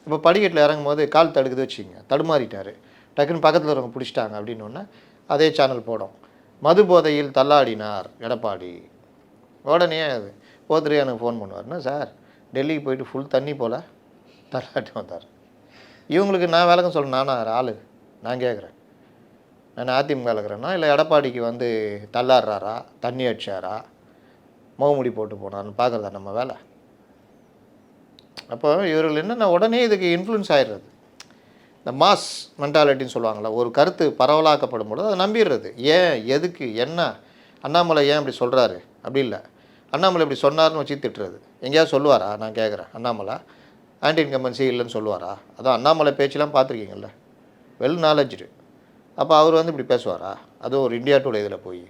இப்போ படிக்கட்டில் இறங்கும் போது கால் தடுக்குது வச்சுங்க, தடுமாறிட்டார், டக்குன்னு பக்கத்தில் வரவங்க பிடிச்சிட்டாங்க அப்படின்னோடனே அதே சேனல் போடும், மது போதையில் தள்ளாடினார் எடப்பாடி. உடனே அது ஒருத்தர் எனக்கு ஃபோன் பண்ணுவார்னா, சார் டெல்லிக்கு போயிட்டு ஃபுல் தண்ணி போல் தள்ளாட்டி வந்தார். இவங்களுக்கு நான் விளக்கம் சொல்ல நானா ஆள், நான் கேட்குறேன், நான் அதிமுக இருக்கிறேன்னா இல்லை எடப்பாடிக்கு தள்ளாடுறாரா, தண்ணி அடிச்சாரா, முகமுடி போட்டு போனார்னு பார்க்குறதா நம்ம வேலை. அப்போ இவர்கள் என்னென்ன உடனே இதுக்கு இன்ஃப்ளூயன்ஸ் ஆகிடுறது. இந்த மாஸ் மென்டாலிட்டின்னு சொல்லுவாங்களே, ஒரு கருத்து பரவலாக்கப்படும் பொழுது அதை நம்பிடுறது. ஏன் எதுக்கு என்ன, அண்ணாமலை ஏன் இப்படி சொல்கிறாரு அப்படி இல்லை, அண்ணாமலை இப்படி சொன்னார்னு வச்சு திட்டுறது. எங்கேயாவது சொல்லுவாரா, நான் கேட்குறேன், அண்ணாமலை ஆன்டி இன்கம்பன்சி இல்லைன்னு சொல்லுவாரா? அதான் அண்ணாமலை பேச்செலாம் பார்த்துருக்கீங்கள்ல, வெல் நாலேஜ்டு. அப்போ அவர் இப்படி பேசுவாரா? அதுவும் ஒரு இந்தியா டுடே இதில் போய்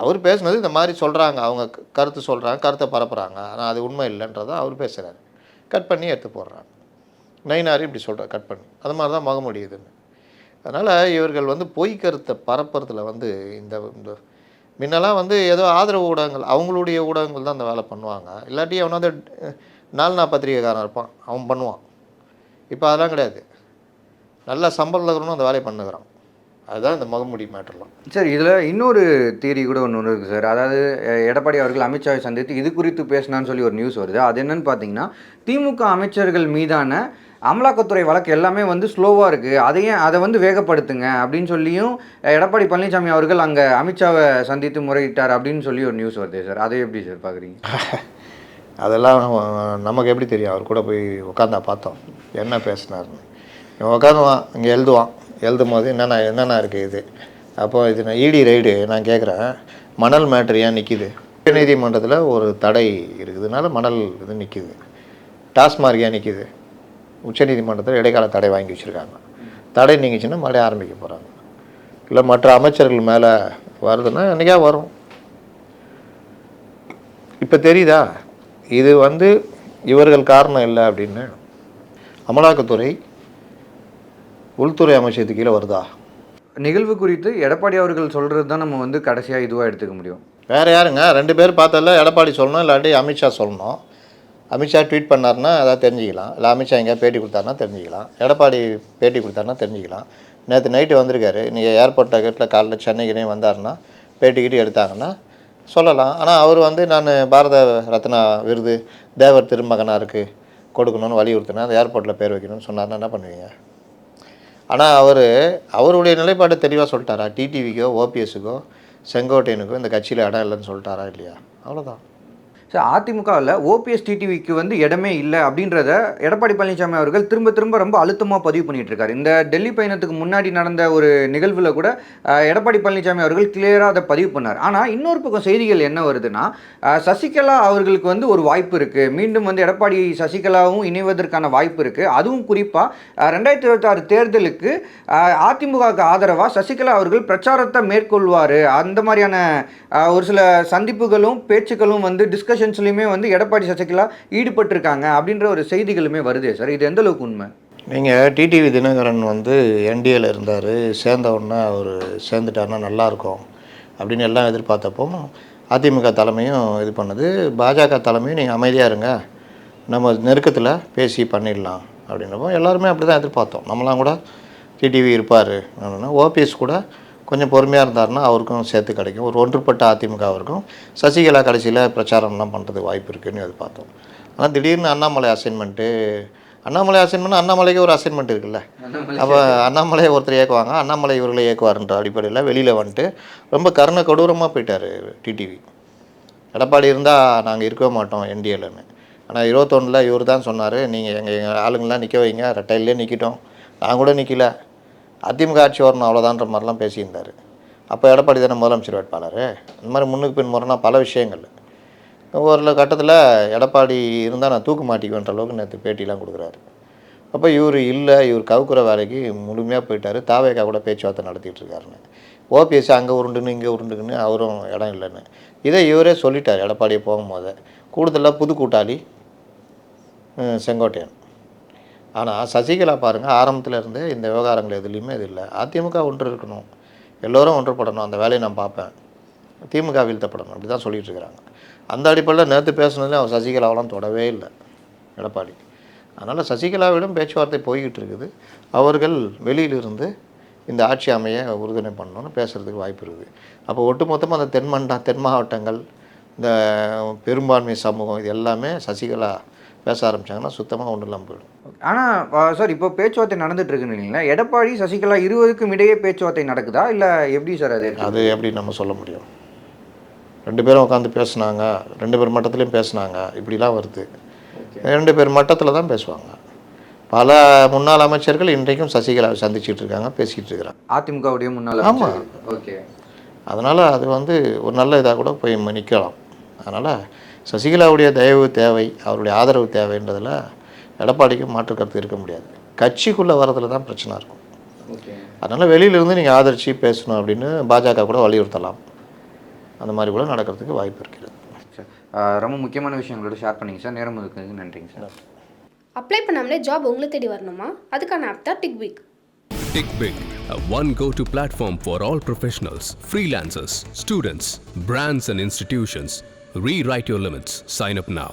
அவர் பேசுனது இந்த மாதிரி சொல்கிறாங்க, அவங்க கருத்து சொல்கிறாங்க, கருத்தை பரப்புகிறாங்க, ஆனால் அது உண்மை இல்லைன்றதான் அவர் பேசுகிறாரு. கட் பண்ணி எடுத்து போடுறாங்க. நைனாரி இப்படி சொல்கிறார் கட் பண்ணி. அது மாதிரி தான் முகமுடி இதுன்னு. அதனால் இவர்கள் பொய் கருத்தை பரப்புறதுல இந்த முன்னெல்லாம் ஏதோ ஆதரவு ஊடகங்கள், அவங்களுடைய ஊடகங்கள் தான் அந்த வேலை பண்ணுவாங்க. இல்லாட்டி அவன் நாலனா பத்திரிகைக்காரன் இருப்பான், அவன் பண்ணுவான். இப்போ அதெல்லாம் கிடையாது. நல்ல சம்பளம் இருக்கிறவனும் அந்த வேலையை பண்ணுகிறான். அதுதான் இந்த முகமுடி மேட்டர்லாம். சார், இதில் இன்னொரு தியரி கூட ஒன்று இருக்குது சார். அதாவது எடப்பாடி அவர்கள் அமித்ஷாவை சந்தித்து இது குறித்து பேசினான்னு சொல்லி ஒரு நியூஸ் வருது. அது என்னன்னு பார்த்தீங்கன்னா, திமுக அமைச்சர்கள் மீதான அமலாக்கத்துறை வழக்கு எல்லாமே ஸ்லோவாக இருக்குது, அதை வேகப்படுத்துங்க அப்படின்னு சொல்லியும் எடப்பாடி பழனிசாமி அவர்கள் அங்கே அமித்ஷாவை சந்தித்து முறையிட்டார் அப்படின்னு சொல்லி ஒரு நியூஸ் வருது சார். அதை எப்படி சார் பார்க்குறீங்க? அதெல்லாம் நமக்கு எப்படி தெரியும்? அவர் கூட போய் உட்காந்தா பார்த்தோம் என்ன பேசினார்னு. உட்காந்துவான், இங்கே எழுதும் போது என்னென்ன இருக்குது இது. அப்போ இது நான் இடி ரைடு நான் கேட்குறேன், மணல் மேட்ரு ஏன் நிற்கிது? உயர்நீதிமன்றத்தில் ஒரு தடை இருக்குதுனால மணல் இது நிற்கிது. டாஸ்மார்க் ஏன் நிற்கிது? உச்சநீதிமன்றத்தில் இடைக்கால தடை வாங்கி வச்சுருக்காங்க. தடை நீங்கிச்சுன்னா மறுபடியும் ஆரம்பிக்க போகிறாங்க. இல்லை மற்ற அமைச்சர்கள் மேலே வருதுன்னா என்றைக்கா வரும். இப்போ தெரியுதா இது இவர்கள் காரணம் இல்லை அப்படின்னு. அமலாக்கத்துறை உள்துறை அமைச்சத்துக்கு கீழே வருதா? நிகழ்வு குறித்து எடப்பாடி அவர்கள் சொல்கிறது தான் நம்ம கடைசியாக இதுவாக எடுத்துக்க முடியும். வேறு யாருங்க? 2 பேர் பார்த்ததில்ல, எடப்பாடி சொல்லணும் இல்லாட்டி அமித்ஷா சொல்லணும். அமித்ஷா ட்வீட் பண்ணார்னா அதாவது தெரிஞ்சிக்கலாம், இல்லை அமித்ஷா எங்கேயா பேட்டி கொடுத்தாருனா தெரிஞ்சிக்கலாம், எடப்பாடி பேட்டி கொடுத்தாருனா தெரிஞ்சிக்கலாம். நேற்று நைட்டு வந்திருக்காரு, நீங்கள் ஏர்போர்ட் டிக்கெட்டில் காலையில் சென்னைக்குனே வந்தாருன்னா பேட்டிக்கிட்டு எடுத்தாங்கன்னா சொல்லலாம். ஆனால் அவர் நான் பாரத ரத்னா விருது தேவர் திருமகனாக இருக்குது கொடுக்கணும்னு வலியுறுத்தினா அந்த ஏர்போர்ட்டில் பேர் வைக்கணும்னு சொன்னார்னா என்ன பண்ணுவீங்க? ஆனால் அவருடைய நிலைப்பாடு தெளிவாக சொல்லிட்டாரா? டிடிவிக்கோ ஓபிஎஸ்ஸுக்கோ செங்கோட்டையனுக்கோ இந்த கட்சியில் இடம் இல்லைன்னு சொல்லிட்டாரா இல்லையா? அவ்வளோதான். சார், அதிமுகவில் ஓபிஎஸ் டிடிவிக்கு இடமே இல்லை அப்படின்றத எடப்பாடி பழனிசாமி அவர்கள் திரும்ப திரும்ப ரொம்ப அழுத்தமாக பதிவு பண்ணிட்டு இருக்காரு. இந்த டெல்லி பயணத்துக்கு முன்னாடி நடந்த ஒரு நிகழ்வில் கூட எடப்பாடி பழனிசாமி அவர்கள் கிளியராக அதை பதிவு பண்ணார். ஆனால் இன்னொரு பக்கம் செய்திகள் என்ன வருதுன்னா, சசிகலா அவர்களுக்கு ஒரு வாய்ப்பு இருக்குது, மீண்டும் எடப்பாடி சசிகலாவும் இணைவதற்கான வாய்ப்பு இருக்குது. அதுவும் குறிப்பாக 2026 தேர்தலுக்கு அதிமுகவுக்கு ஆதரவாக சசிகலா அவர்கள் பிரச்சாரத்தை மேற்கொள்வார். அந்த மாதிரியான ஒரு சில சந்திப்புகளும் பேச்சுக்களும் டிஸ்கஷன்ஸ்லையுமே எடப்பாடி சசிகலா ஈடுபட்டிருக்காங்க அப்படின்ற ஒரு செய்திகளுமே வருதே சார். இது எந்த அளவுக்கு உண்மை? நீங்கள் டிடிவி தினகரன் வந்து என்டிஏல இருந்தார், சேர்ந்த உடனே அவர் சேர்ந்துட்டாருன்னா நல்லாயிருக்கும் அப்படின்னு எல்லாம் எதிர்பார்த்தப்போ அதிமுக தலைமையும் இது பண்ணுது, பாஜக தலைமையும் நீங்கள் அமைதியாக இருங்க, நம்ம நெருக்கத்தில் பேசி பண்ணிடலாம் அப்படின்றப்போ எல்லாருமே அப்படி தான் எதிர்பார்த்தோம். நம்மளாம் கூட டிடிவி இருப்பார் அப்படின்னா, ஓபிஎஸ் கூட கொஞ்சம் பொறுமையாக இருந்தாருன்னா அவருக்கும் சேர்த்து கிடைக்கும், ஒரு ஒன்றுபட்ட அதிமுகவிற்கும் சசிகலா கடைசியில் பிரச்சாரம்லாம் பண்ணுறதுக்கு வாய்ப்பு இருக்குதுன்னு எதிர்பார்த்தோம். ஆனால் திடீர்னு அண்ணாமலை அசைன்மெண்ட் அண்ணாமலைக்கு ஒரு அசைன்மெண்ட் இருக்குல்ல, அப்போ அண்ணாமலையை ஒருத்தர் இயக்குவாங்க, அண்ணாமலை இவர்களை இயக்குவார்ன்ற அடிப்படையில் வெளியில் வந்துட்டு ரொம்ப கருணை கொடூரமாக போயிட்டார் டிடிவி. எடப்பாடி இருந்தால் நாங்கள் இருக்கவே மாட்டோம் என்டிஏலன்னு. ஆனால் 21 இவர் தான் சொன்னார், நீங்கள் எங்கள் ஆளுங்கள்லாம் நிற்க வைங்க, ரெட்டையிலே நிற்கிட்டோம், நான் கூட நிற்கல, அதிமுக ஆட்சி வரணும் அவ்வளோதான்ற மாதிரிலாம் பேசியிருந்தார். அப்போ எடப்பாடி தானே முதலமைச்சர் வேட்பாளர். இந்த மாதிரி முன்னுக்கு பின் முறைனா பல விஷயங்கள். ஒரு கட்டத்தில் எடப்பாடி இருந்தால் நான் தூக்கு மாட்டிக்குவேன்ற அளவுக்கு நேற்று பேட்டிலாம் கொடுக்குறாரு. அப்போ இவர் கவுக்குற வேலைக்கு முழுமையாக போயிட்டார். தாவேக்கா கூட பேச்சுவார்த்தை நடத்திட்டு இருக்காருன்னு, ஓபிஎஸ் அங்கே உருண்டுன்னு இங்கே உருண்டுக்குன்னு அவரும் இடம் இல்லைன்னு இதை இவரே சொல்லிட்டார் எடப்பாடியை போகும்போது. கூடுதலாக புது கூட்டாளி செங்கோட்டையன். ஆனால் சசிகலா பாருங்கள், ஆரம்பத்தில் இருந்தே இந்த விவகாரங்கள் எதுலேயுமே இது இல்லை. அதிமுக ஒன்று இருக்கணும், எல்லோரும் ஒன்றுபடணும், அந்த வேலையை நான் பார்ப்பேன், திமுக வீழ்த்தப்படணும், அப்படி தான் சொல்லிட்டு இருக்கிறாங்க. அந்த அடிப்படையில் நேற்று பேசுனதுலேயும் அவர் சசிகலாவெல்லாம் தொடவே இல்லை எடப்பாடி. அதனால் சசிகலாவிடம் பேச்சுவார்த்தை போய்கிட்டு இருக்குது. அவர்கள் வெளியிலிருந்து இந்த ஆட்சி அமைய உறுதுணை பண்ணணும்னு பேசுகிறதுக்கு வாய்ப்பு இருக்குது. அப்போ ஒட்டுமொத்தமாக அந்த தென் மாவட்டங்கள், இந்த பெரும்பான்மை சமூகம், இது எல்லாமே சசிகலா பேச ஆரம்பித்தாங்கன்னா சுத்தமாக ஒன்றும் இல்லாமல் போயிடும். ஆனால் சார் இப்போ பேச்சுவார்த்தை நடந்துட்டு இருக்குன்னு இல்லைங்களா, எடப்பாடி சசிகலா இருவருக்கும் இடையே பேச்சுவார்த்தை நடக்குதா இல்லை எப்படி சார்? அது எப்படி நம்ம சொல்ல முடியும்? 2 பேரும் உட்காந்து பேசுனாங்க, 2 பேர் மட்டத்துலேயும் பேசுனாங்க, இப்படிலாம் வருது. 2 பேர் மட்டத்தில் தான் பேசுவாங்க. பல முன்னாள் அமைச்சர்கள் இன்றைக்கும் சசிகலா சந்திச்சுட்டு இருக்காங்க, பேசிகிட்டு இருக்கிறாங்க. அதிமுகவுடைய முன்னாள். ஆமாம். ஓகே. அதனால் அது ஒரு நல்ல இதாக கூட போய் நிற்கலாம். அதனால் சசிகலாவுடைய தயவு தேவை, அவருடைய ஆதரவு தேவைன்றதில் எடப்பாடிக்கு மாற்று கருத்து இருக்க முடியாது. கட்சிக்குள்ளே வரதில் தான் பிரச்சனை இருக்கும். அதனால் வெளியிலேருந்து நீங்கள் ஆதரித்து பேசணும் அப்படின்னு பாஜக கூட வலியுறுத்தலாம். அந்த மாதிரி கூட நடக்கிறதுக்கு வாய்ப்பு இருக்கிறது. ரொம்ப முக்கியமான விஷயங்களோட ஷேர் பண்ணிங்க சார். நேரம் ஒதுக்குறதுக்கு நன்றிங்க சார். அப்ளை பண்ணாமலே ஜாப் உங்களை தேடி வரணுமா? அதுக்கான ஆப் தான் டிக்பிக். TickBig, a one go-to platform for all professionals, freelancers, students, brands and institutions. Rewrite your limits. Sign up now.